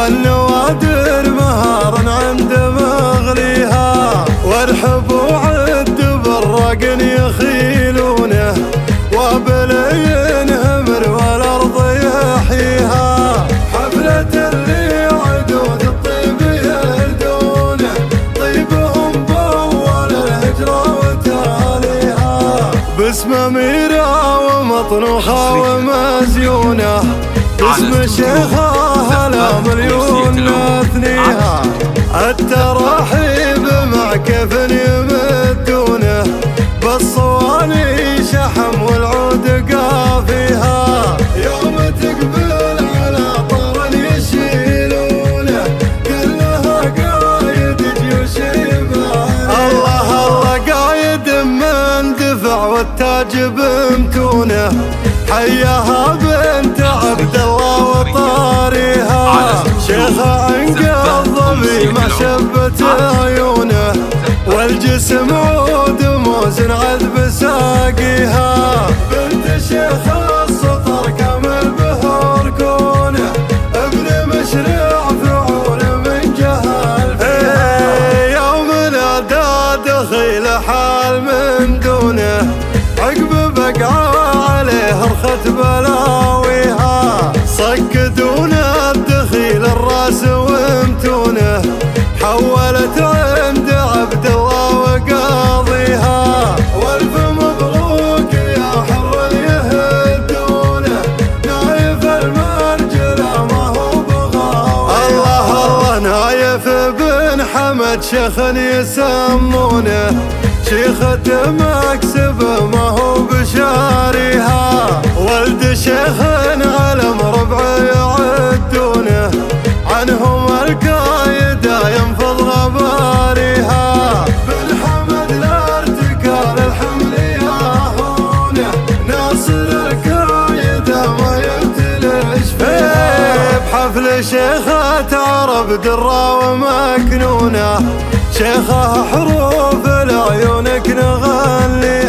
والنوادر مهار عند مغليها، والحب وعد بالرقن يخيلونه، وبلي ينهمر والارض يحييها. حفلة اللي عدود الطيب يهدونه، طيبهم بول الهجرة وتاليها، باسم أميرة ومطنوخة ومزيونة، باسم شيخها لا مليون نثنيها. التراحيب مع كيف يمدونه، بالصواني شحم والعود قافيها، يوم تقبل على طار يشيلونه، كلها قايد جيوش يبايعها. الله الله قايد من دفع والتاج بمتونه، حياها بنت عبد الله وطاريها، شيخها عنق الظبي ما شبت عيونه، والجسم عود موزن عذب ساقيها. بنت شيخ السطر كامل بهر كونه، ابن مشرع فعول من جهل فيها. يوم نادى دخيل حال من دونه، عقب بقعه عليه رخت بلاويها، صكدون الدخيل الراس ومتونه، حولت عند عبد الله وقاضيها. والف مبروك يا حر يهدونه، نايف المرجله ما هو بغاوي. الله الله نايف بن حمد شيخ يسمونه، شيخة مكسب ما هو بشاريها، ولد شيخ علم ربع يعدونه، عنهم القايدة ينفض غباريها. بن حمد لا ارتكار الحمل ياهونه، ناصر القايدة ما يبتلش فيها. بحفل شيخة عرب درة ومكنونة، شيخها حروف لعيونك نغنيها.